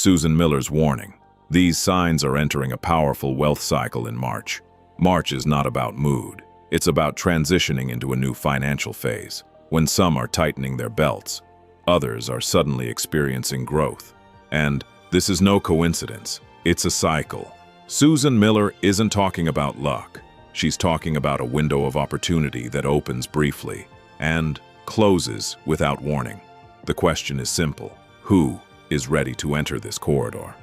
Susan Miller's warning. These signs are entering a powerful wealth cycle in March. March is not about mood. It's about transitioning into a new financial phase. When some are tightening their belts, others are suddenly experiencing growth. And this is no coincidence. It's a cycle. Susan Miller isn't talking about luck. She's talking about a window of opportunity that opens briefly and closes without warning. The question is simple. Who is ready to enter this corridor?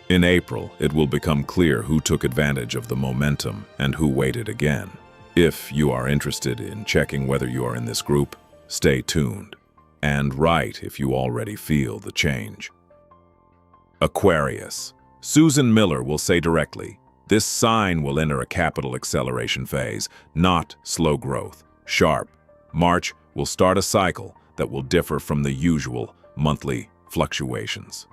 In April, it will become clear who took advantage of the momentum and who waited again. If you are interested in checking whether you are in this group, stay tuned. And write if you already feel the change. Aquarius. Susan Miller will say directly, this sign will enter a capital acceleration phase, not slow growth. Sharp. March will start a cycle that will differ from the usual monthly fluctuations.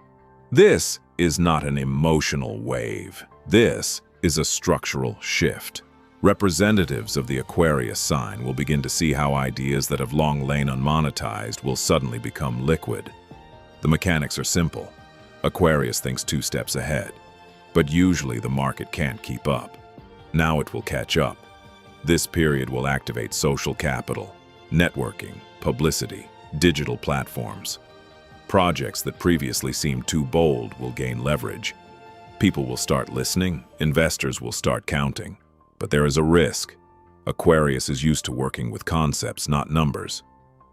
This is not an emotional wave. This is a structural shift. Representatives of the Aquarius sign will begin to see how ideas that have long lain unmonetized will suddenly become liquid. The mechanics are simple. Aquarius thinks 2 steps ahead, but usually the market can't keep up. Now it will catch up. This period will activate social capital, networking, publicity, digital platforms. Projects that previously seemed too bold will gain leverage. People will start listening, investors will start counting. But there is a risk. Aquarius is used to working with concepts, not numbers.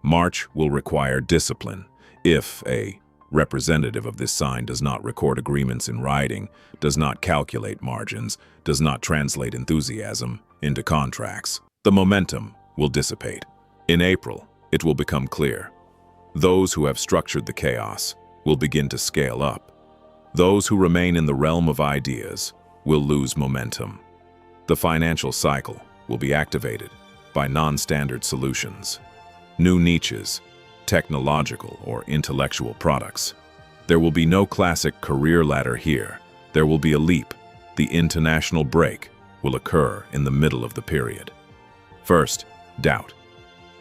March will require discipline. If a representative of this sign does not record agreements in writing, does not calculate margins, does not translate enthusiasm into contracts, the momentum will dissipate. In April, it will become clear. Those who have structured the chaos will begin to scale up. Those who remain in the realm of ideas will lose momentum. The financial cycle will be activated by non-standard solutions, new niches, technological or intellectual products. There will be no classic career ladder here. There will be a leap. The international break will occur in the middle of the period. First, doubt.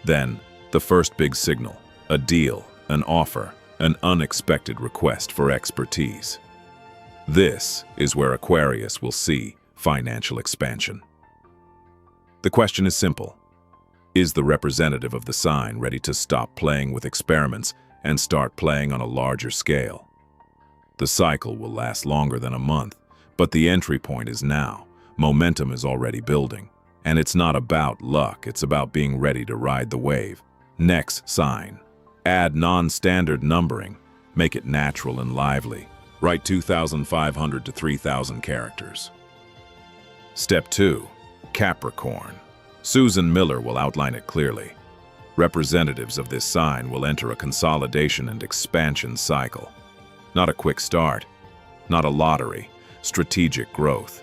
Then, the first big signal, a deal, an offer, an unexpected request for expertise. This is where Aquarius will see financial expansion. The question is simple. Is the representative of the sign ready to stop playing with experiments and start playing on a larger scale? The cycle will last longer than a month, but the entry point is now. Momentum is already building. And it's not about luck, it's about being ready to ride the wave. Next sign. Add non-standard numbering. Make it natural and lively. Write 2,500 to 3,000 characters. Step 2. Capricorn. Susan Miller will outline it clearly. Representatives of this sign will enter a consolidation and expansion cycle. Not a quick start, not a lottery, strategic growth.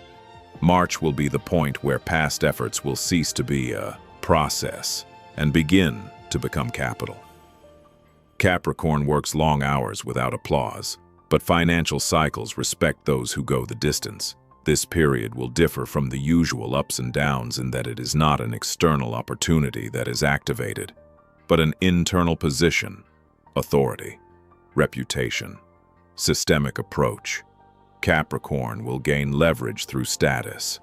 March will be the point where past efforts will cease to be a process and begin to become capital. Capricorn works long hours without applause, but financial cycles respect those who go the distance. This period will differ from the usual ups and downs in that it is not an external opportunity that is activated, but an internal position, authority, reputation, systemic approach. Capricorn will gain leverage through status.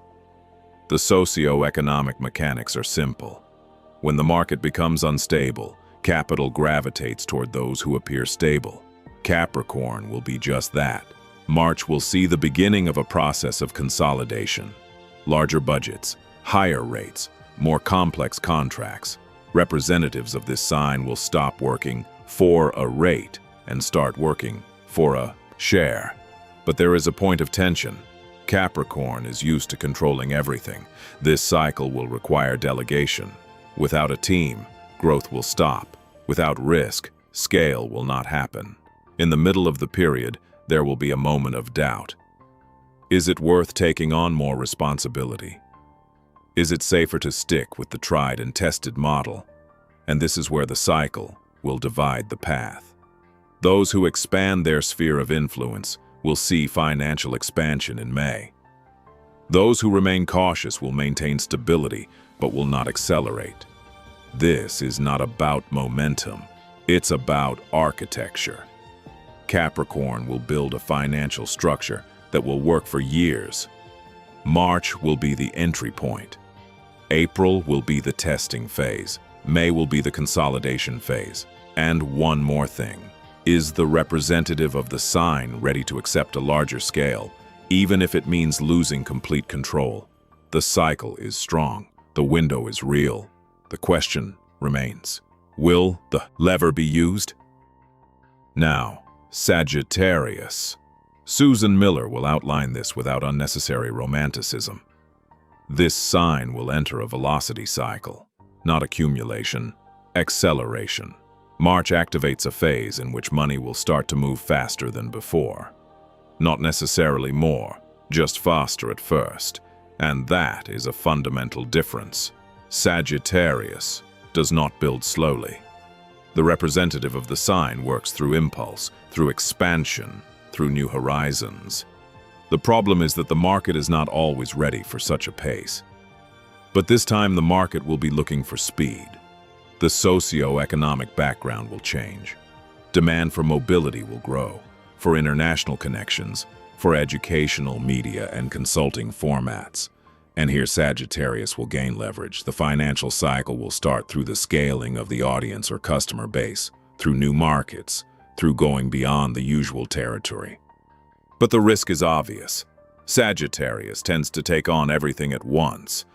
The socio-economic mechanics are simple. When the market becomes unstable, capital gravitates toward those who appear stable. Capricorn will be just that. March will see the beginning of a process of consolidation. Larger budgets, higher rates, more complex contracts. Representatives of this sign will stop working for a rate and start working for a share. But there is a point of tension. Capricorn is used to controlling everything. This cycle will require delegation. Without a team, growth will stop. Without risk, scale will not happen. In the middle of the period, there will be a moment of doubt. Is it worth taking on more responsibility? Is it safer to stick with the tried and tested model? And this is where the cycle will divide the path. Those who expand their sphere of influence will see financial expansion in May. Those who remain cautious will maintain stability, but will not accelerate. This is not about momentum. It's about architecture. Capricorn will build a financial structure that will work for years. March will be the entry point. April will be the testing phase. May will be the consolidation phase. And one more thing. Is the representative of the sign ready to accept a larger scale, even if it means losing complete control? The cycle is strong. The window is real. The question remains, will the lever be used? Now, Sagittarius. Susan Miller will outline this without unnecessary romanticism. This sign will enter a velocity cycle, not accumulation, acceleration. March activates a phase in which money will start to move faster than before. Not necessarily more, just faster at first. And that is a fundamental difference. Sagittarius does not build slowly. The representative of the sign works through impulse, through expansion, through new horizons. The problem is that the market is not always ready for such a pace. But this time the market will be looking for speed. The socio-economic background will change. Demand for mobility will grow, for international connections, for educational, media, and consulting formats. And here Sagittarius will gain leverage. The financial cycle will start through the scaling of the audience or customer base, through new markets, through going beyond the usual territory. But the risk is obvious. Sagittarius tends to take on everything at once.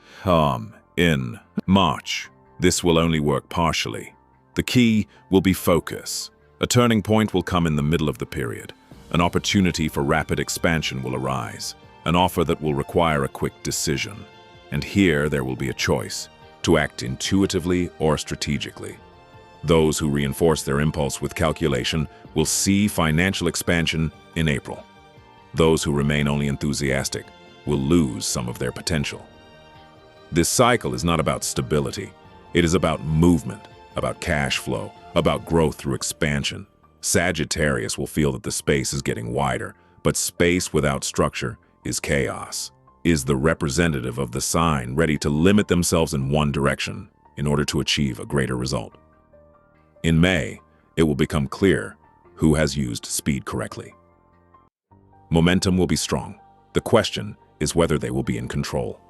In March, this will only work partially. The key will be focus. A turning point will come in the middle of the period. An opportunity for rapid expansion will arise. An offer that will require a quick decision. And here there will be a choice, to act intuitively or strategically. Those who reinforce their impulse with calculation will see financial expansion in April. Those who remain only enthusiastic will lose some of their potential. This cycle is not about stability. It is about movement, about cash flow, about growth through expansion. Sagittarius will feel that the space is getting wider, but space without structure is chaos. Is the representative of the sign ready to limit themselves in one direction in order to achieve a greater result? In May, it will become clear who has used speed correctly. Momentum will be strong. The question is whether they will be in control.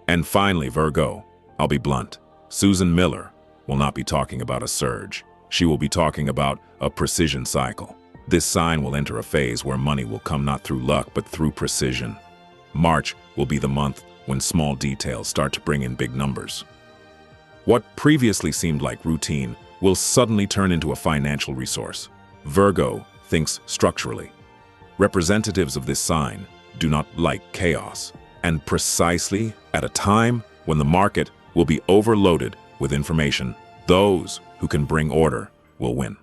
And finally, Virgo, I'll be blunt. Susan Miller will not be talking about a surge. She will be talking about a precision cycle. This sign will enter a phase where money will come not through luck but through precision. March will be the month when small details start to bring in big numbers. What previously seemed like routine will suddenly turn into a financial resource. Virgo thinks structurally. Representatives of this sign do not like chaos, and precisely at a time when the market will be overloaded with information, those who can bring order will win.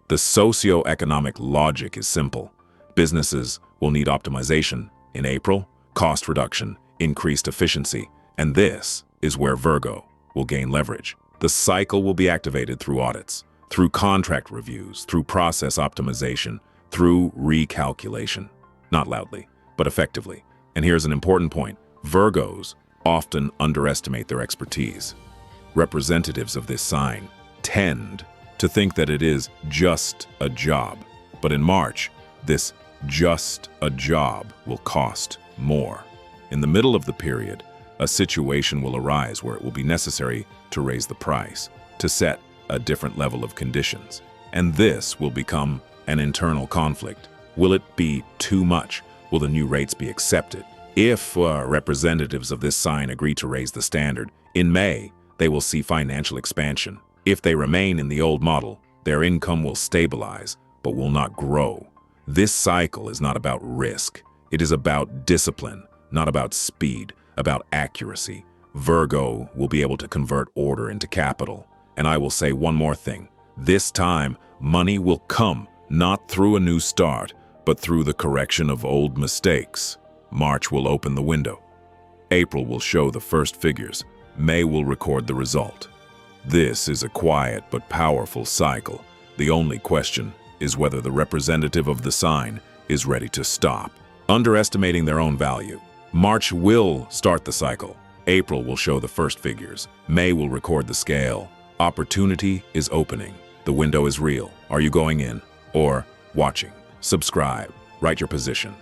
The socio-economic logic is simple. Businesses will need optimization in April, cost reduction, increased efficiency, and this is where Virgo will gain leverage. The cycle will be activated through audits, through contract reviews, through process optimization, through recalculation. Not loudly, but effectively. And here's an important point. Virgos often underestimate their expertise. Representatives of this sign tend to think that it is just a job. But in March, this just a job will cost more. In the middle of the period, a situation will arise where it will be necessary to raise the price, to set a different level of conditions. And this will become an internal conflict. Will it be too much? Will the new rates be accepted? If representatives of this sign agree to raise the standard, in May, they will see financial expansion. If they remain in the old model, their income will stabilize, but will not grow. This cycle is not about risk. It is about discipline, not about speed, about accuracy. Virgo will be able to convert order into capital. And I will say one more thing. This time, money will come, not through a new start, but through the correction of old mistakes. March will open the window. April will show the first figures. May will record the result. This is a quiet but powerful cycle. The only question is whether the representative of the sign is ready to stop underestimating their own value. March will start the cycle. April will show the first figures. May will record the scale. Opportunity is opening. The window is real. Are you going in, or watching. Subscribe. Write your position.